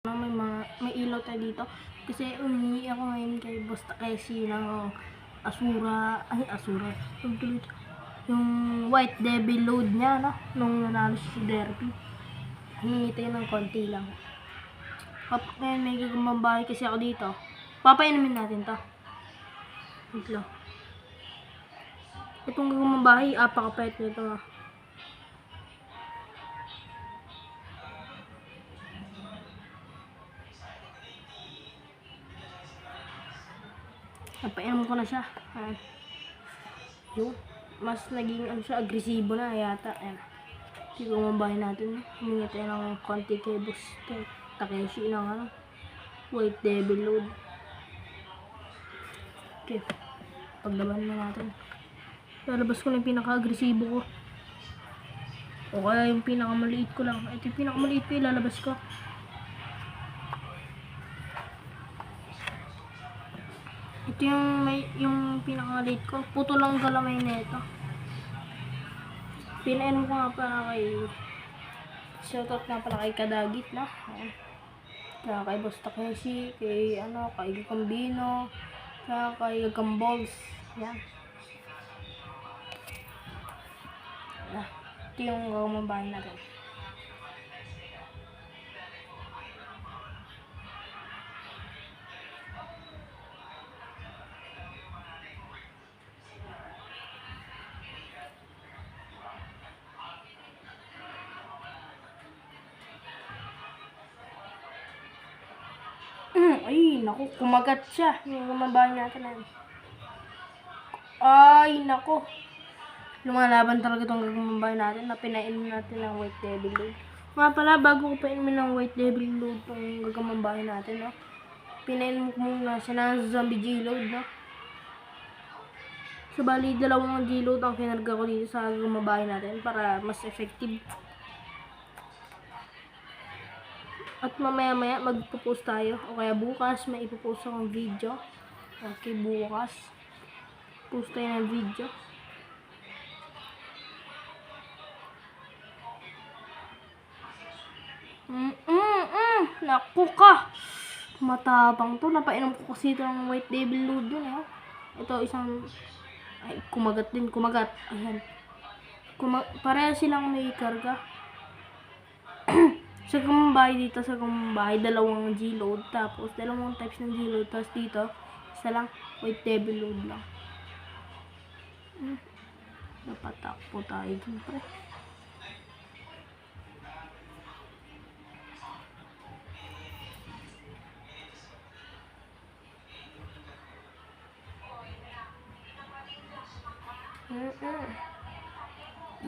May ilaw tayo dito kasi umihingi ako ngayon kay Boss Takeshi ng Asura yung White Devil load niya, no? Nung nanalo si Derby, hihingi tayo ng konti lang. Ngayon may gagawang bahay kasi ako dito, papainumin natin to. Wait lang, itong gagawang bahay, apakapait nito, ha. Napainom ko na siya. Ayan. Yun. Mas naging siya, agresibo na yata. Ayan. Siguro mabahay natin. Humingi tayo ng konti kay Boss Takeshi ng White Devil load. Okay. Paglaban na natin. Lalabas ko na yung pinaka-agresibo ko. O kaya yung pinakamaliit ko lang. Ito yung pinakamaliit ko, ilalabas ko. Ito yung pinakaliit ko. Puto lang galamay na ito. Pinainom ko nga pala kay shoutout nga pala kay Kadagit, na. Ayan. Kaya kay Boss Takeshi, kay Gagambino, kaya kay Gagamballs. Yan. Ito yung gagawin natin. Ay, naku, kumagat siya. Yung gumabahan natin na yun. Ay, naku. Lumalaban talaga itong gagawin natin na pinainom natin ng White Devil load. Nga pala, bago ko painumin ng White Devil load itong gagawin natin, no? Pinainom ko muna siya ng Zombie G-load, no? So, bali, dalawang G-load ang kinarga ko dito sa gagawin natin para mas effective. At mamaya-maya magpo-post tayo. O kaya bukas may ipopost akong video. Okay, bukas. Post tayo ng video. Naku ka! Matapang to. Napainom ko kasi ito ng White Devil load yun, eh. Ito isang... Ay, kumagat din. Kumagat. Ayan. Pareha silang may karga. Sa gumbahay dito, sa gumbahay, dalawang G-load, tapos dalawang types ng G-load, tapos dito, isa lang, White Devil load lang. Napatakpo tayo dun, pre.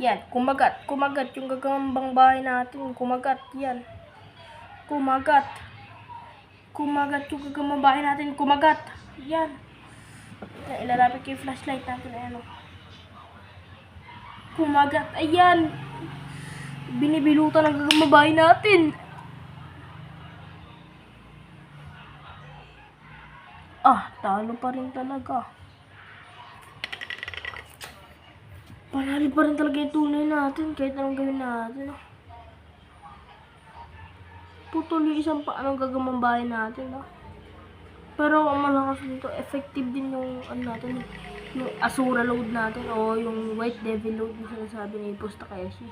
Yan, kumagat yung gagambang bahay natin, kumagat yan. Kumagat yung gagambang bahay natin, kumagat. Yan. Ilalapit ko yung flashlight natin, ayan o. Kumagat, ayan. Binibilutan ang gagambang bahay natin. Talo pa rin talaga. Panalo pa rin talaga yung tunay natin kahit anong gawin natin. Putol yung isang paanong gagamang bahay natin. Pero ang malakas dito, effective din yung natin, yung Asura load natin o yung White Devil load na sinasabi ni Boss Takeshi.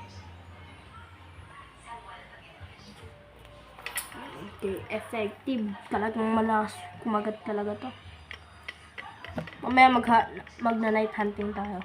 Okay, effective. Talagang malakas. Kumagat talaga to. Mamaya magna-night hunting tayo.